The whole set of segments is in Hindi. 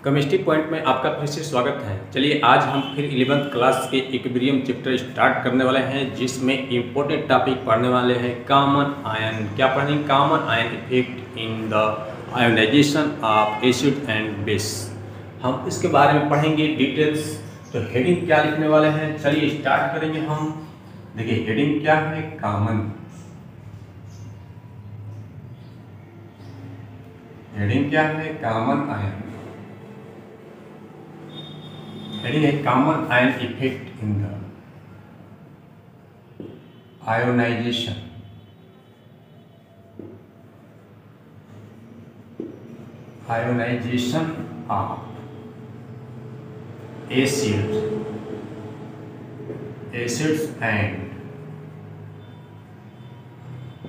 केमिस्ट्री पॉइंट में आपका फिर से स्वागत है। चलिए आज हम फिर 11th क्लास के इक्विलिब्रियम चैप्टर स्टार्ट करने वाले हैं, जिसमें इंपॉर्टेंट टॉपिक पढ़ने वाले हैं कॉमन आयन। क्या पढ़ेंगे? Common ion effect in the ionisation of acid and base. हम इसके बारे में पढ़ेंगे डिटेल्स। तो हेडिंग क्या लिखने वाले हैं, चलिए स्टार्ट करेंगे हम। देखिए हेडिंग क्या है, कॉमन। हेडिंग क्या है, कॉमन आयन। हेडिंग है common ion effect in the ionisation of acids and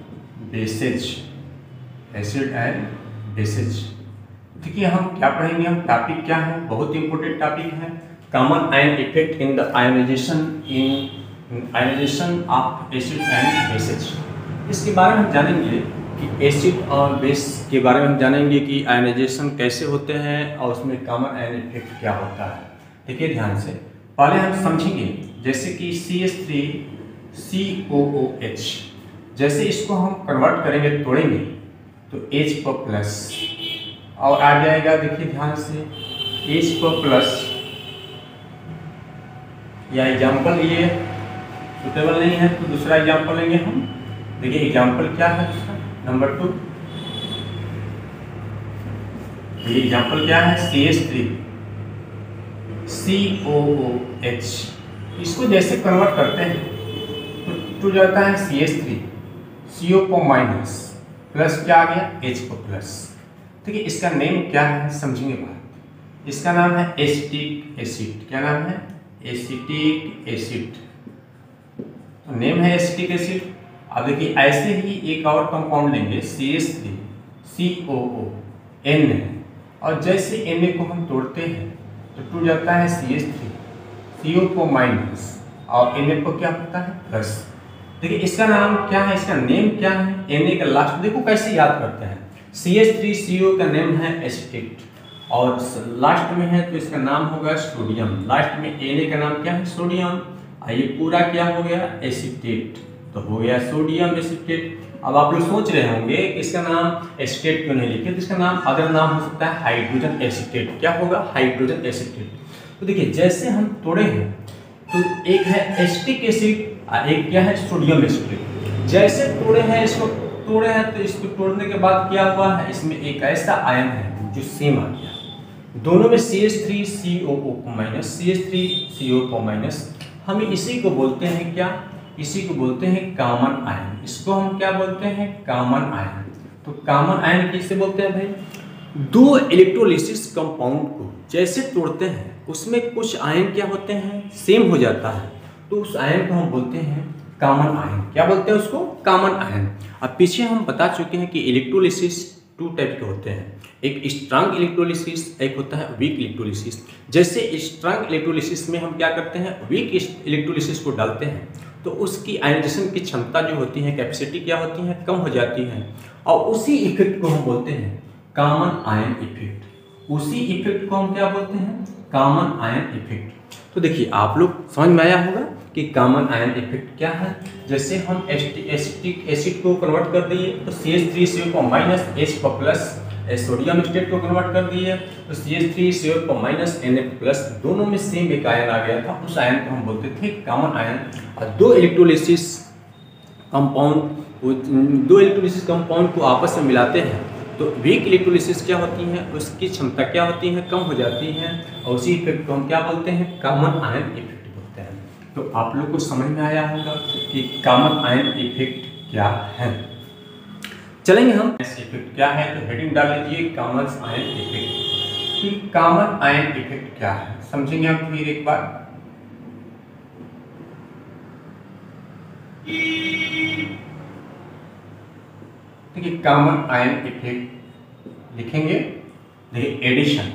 bases. Acid and bases. देखिए हम क्या पढ़ेंगे, हम टॉपिक क्या है, बहुत इंपॉर्टेंट टॉपिक है। Common ion effect in the ionisation of acid and bases. इसके बारे में हम जानेंगे कि एसिड और बेस के बारे में हम जानेंगे कि आयोनाइजेशन कैसे होते हैं और उसमें कॉमन आयन इफेक्ट क्या होता है। देखिए ध्यान से, पहले हम समझेंगे जैसे कि CH3COOH, जैसे इसको हम कन्वर्ट करेंगे, तोड़ेंगे तो H पर प्लस और आ जाएगा। देखिए ध्यान से, H पर प्लस। या एग्जाम्पल ये सुटेबल नहीं है तो दूसरा एग्जाम्पल लेंगे हम। देखिए एग्जाम्पल क्या है इसका, नंबर 2। ये एग्जाम्पल क्या है, CH3COOH। इसको जैसे कन्वर्ट करते हैं तो टू जाता है CH3, CO को माइनस, प्लस क्या आ गया, H को प्लस। ठीक है, इसका नेम क्या है समझेंगे बात। इसका नाम है एसिटिक एसिड। क्या नाम है, एसिटिक एसिड। तो नेम है एसिटिक एसिड। अब देखिए ऐसे ही एक और कंपाउंड लेंगे, CH3COON है, और जैसे Na को हम तोड़ते हैं तो टूट जाता है CH3, CO को माइनस और Na को क्या होता है, प्लस। देखिए इसका नाम क्या है, इसका नेम क्या है, Na का लास्ट देखो कैसे याद करते हैं। CH3CO का नेम है एसिटेट और लास्ट में है तो इसका नाम होगा सोडियम। लास्ट में Na का नाम क्या है, सोडियम। ये पूरा क्या हो गया, एसिटेट। तो हो गया सोडियम एसिटेट। अब आप लोग सोच रहे होंगे कि इसका नाम एसिटेट क्यों नहीं लिखे, तो इसका नाम अदर नाम हो सकता है हाइड्रोजन एसिटेट। क्या होगा, हाइड्रोजन एसिटेट। तो देखिए जैसे हम तोड़े हैं तो एक है एसिटिक एसिड और एक क्या है, सोडियम एसिटेट। जैसे तोड़े हैं इसको तो इसको तोड़ने के बाद क्या हुआ है, इसमें एक ऐसा आयन है जो सेम आ गया। दोनों में CH3CO-, हम इसी को बोलते हैं क्या, इसी को बोलते हैं कॉमन आयन। इसको हम क्या बोलते हैं, कॉमन आयन। तो कॉमन आयन किसे बोलते हैं भाई, दो इलेक्ट्रोलिसिस कंपाउंड को जैसे तोड़ते हैं उसमें कुछ आयन क्या होते हैं, सेम हो जाता है, तो उस आयन को हम बोलते हैं कॉमन आयन। क्या बोलते हैं उसको, कॉमन आयन। अब पीछे हम बता चुके हैं कि इलेक्ट्रोलिसिस 2 टाइप के होते हैं, एक स्ट्रांग इलेक्ट्रोलिसिस, एक होता है वीक इलेक्ट्रोलिसिस। जैसे स्ट्रांग इलेक्ट्रोलिसिस में हम क्या करते हैं, वीक इलेक्ट्रोलिसिस को डालते हैं तो उसकी आयनाइजेशन की क्षमता जो होती है, कैपेसिटी क्या होती है, कम हो जाती है, और उसी इफेक्ट को हम बोलते हैं कॉमन आयन इफेक्ट। उसी इफेक्ट को हम क्या बोलते हैं, कॉमन आयन इफेक्ट। तो देखिए आप लोग समझ में आया होगा कि कॉमन आयन इफेक्ट क्या है। जैसे हम एसिटिक एसिड को कन्वर्ट कर दिए तो CH3CO को माइनस, H को प्लस, सोडियम एसिटेट को कन्वर्ट कर दिए तो CH3CO को माइनस, Na प्लस, दोनों में सेम एक आयन आ गया था, उस आयन को हम बोलते थे कॉमन आयन। और दो इलेक्ट्रोलिसिस कंपाउंड को आपस में मिलाते हैं तो वीक इलेक्ट्रोलिसिस क्या होती है, उसकी क्षमता क्या होती है, कम हो जाती है, और उसी इफेक्ट को हम क्या बोलते हैं, कॉमन आयन इफेक्ट बोलते हैं। तो आप लोग को समझ में आया होगा कि कॉमन आयन इफेक्ट क्या है। चलेंगे हम इफेक्ट क्या है, तो हेडिंग डाल लीजिए कॉमन आयन इफेक्ट। कि कॉमन आयन इफेक्ट क्या है समझेंगे हम फिर एक बार। देखिए कॉमन आयन इफेक्ट लिखेंगे, देखिए एडिशन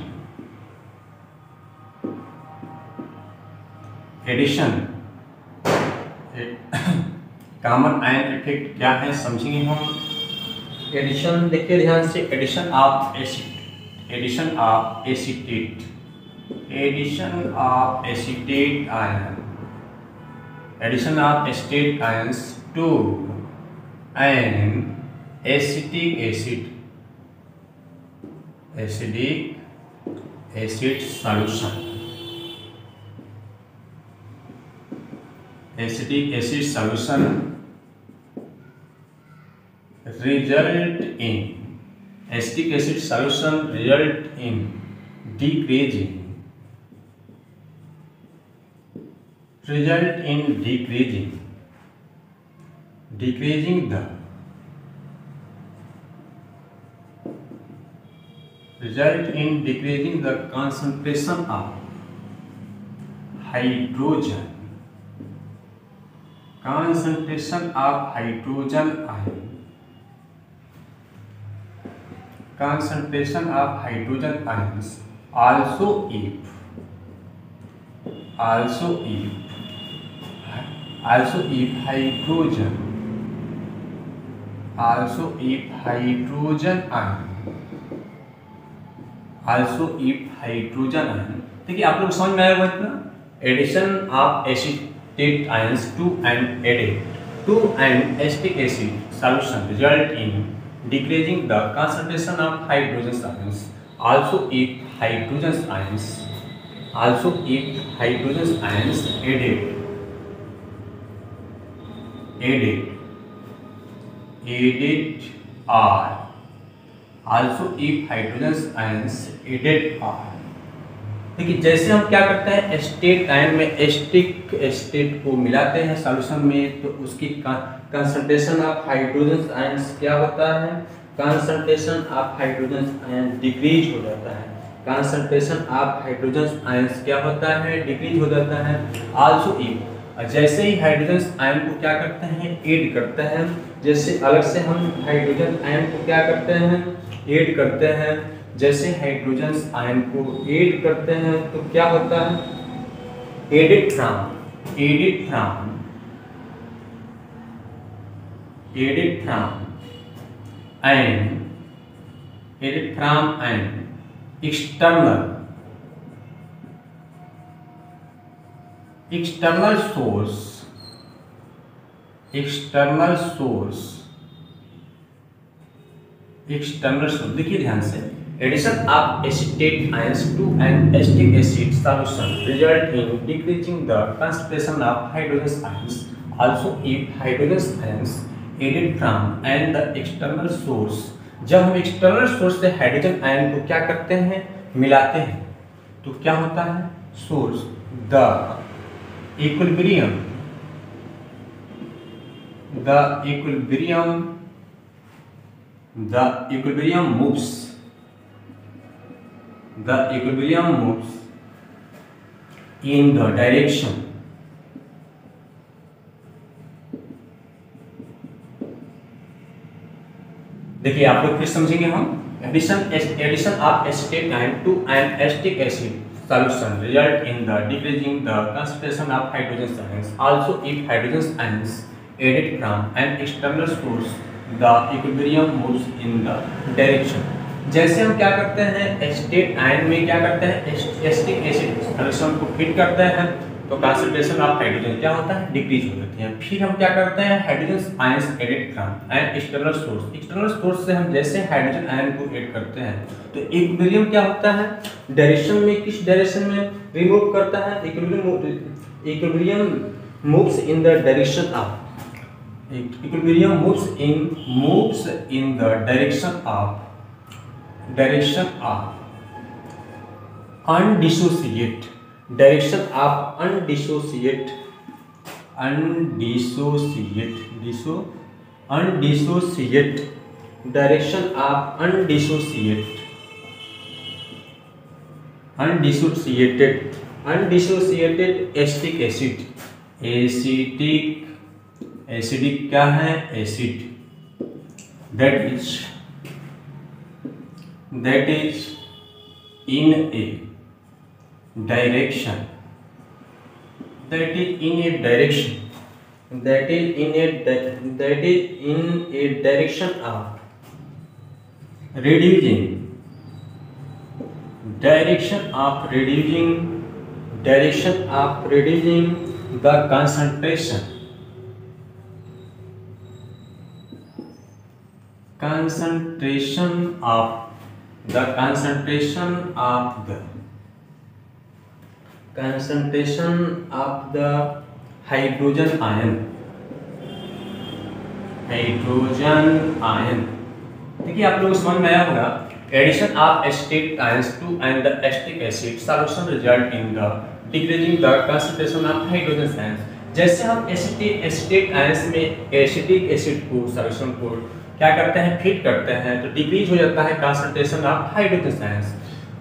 कॉमन आयन इफेक्ट क्या है समझेंगे हम। एडिशन देखिए ध्यान से, addition of acid addition of acetate ion, addition of acetate ions to an acetic acid solution. Acetic acid solution result in decreasing the concentration of hydrogen ions also if hydrogen ion, देखिए आप लोग समझ में आया होगा इतना। Addition of acetate ions to an acetic acid solution result in decreasing the concentration of hydrogen ions also if hydrogen ions added are देखिए जैसे हम क्या करते हैं, एसिटेट आयन में एसिटेट को मिलाते हैं सॉल्यूशन में, तो उसकी कंसंट्रेशन ऑफ हाइड्रोजन आयंस क्या होता है, concentration of hydrogen ion decrease हो जाता है। कंसंट्रेशन ऑफ हाइड्रोजन आयंस क्या होता है, डिक्रीज हो जाता है। आल्सो इफ, जैसे ही हाइड्रोजन आयन को क्या करते हैं, ऐड करते हैं, जैसे अलग से हम हाइड्रोजन आयन को क्या करते हैं, ऐड करते हैं, जैसे हाइड्रोजन आयन को ऐड करते हैं तो क्या होता है, added from an external source देखिए ध्यान से, addition of acetate ions to an acetic acid solution result in decreasing the concentration of hydrogen ions also if hydrogen ions added from an the external source. जब हम एक्सटर्नल सोर्स से हाइड्रोजन आयन को क्या करते हैं, मिलाते हैं, तो क्या होता है, source the equilibrium moves in the direction देखिए आप लोग फिर समझेंगे हम। Addition of acetate ion to an acetic acid solution result in the decreasing the concentration of hydrogen ions. Also, if hydrogen ions added from an external source, the equilibrium moves in the direction. जैसे हम क्या करते हैं, एसिटेट आयन में क्या करते हैं, एसिटिक एसिड सॉल्यूशन को फिट करते हैं तो कंसंट्रेशन ऑफ हाइड्रोजन क्या होता है, डिक्रीज हो जाती है। फिर हम क्या करते हैं, hydrogen ions added from an external source से हम जैसे हाइड्रोजन आयन को ऐड करते हैं तो इक्विलिब्रियम क्या होता है, डायरेक्शन में, किस डायरेक्शन में रिमूव करता है, equilibrium moves in the direction of undissociate direction of undissociate direction of undissociated acetic acid। Acidic क्या है, acid, that is in a direction of direction of reducing the concentration of the hydrogen ion देखिए आप लोगों को समझ में आया होगा। Addition of acetic ions to and the acetic acid solution result in the decreasing the concentration of hydrogen ions. जैसे हम एसिटिक आयंस में एसिटिक एसिड को सॉल्यूशन को क्या करते हैं, फीड करते हैं, तो डिक्रीज हो जाता है कंसंट्रेशन ऑफ हाइड्रोजन आयंस।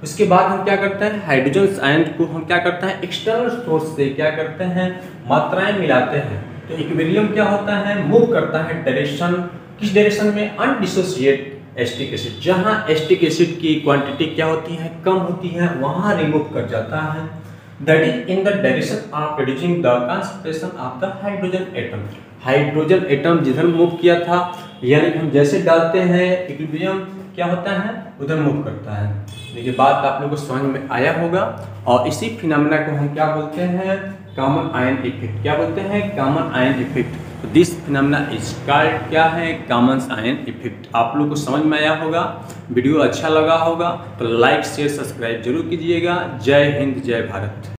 उसके बाद हम क्या करते हैं, हाइड्रोजन आयन को हम क्या करते हैं, एक्सटर्नल सोर्स से क्या करते हैं, मात्राएं मिलाते हैं, तो इक्विलिब्रियम क्या होता है, मूव करता है डायरेक्शन, किस डायरेक्शन में, अनडिसोसिएट एसिटिक एसिड। जहां एसिटिक एसिड की क्वांटिटी क्या होती है, कम होती है, वहां रिमूव कर जाता है। That is in the direction of reducing the concentration of the hydrogen atom. Hydrogen atom जिधर मूव किया था, यानी कि हम जैसे डालते हैं इक्विलिब्रियम क्या होता है, उधर मूव करता है। देखिए बात आप लोगों को समझ में आया होगा। और इसी फिनोमेना को हम क्या बोलते हैं, कॉमन आयन इफेक्ट। क्या बोलते हैं, कॉमन आयन इफेक्ट। तो दिस फिनोमेना इज कॉल्ड क्या है, कॉमन आयन इफेक्ट। आप लोगों को समझ में आया होगा, वीडियो अच्छा लगा होगा तो लाइक शेयर सब्सक्राइब जरूर कीजिएगा। जय हिंद जय भारत।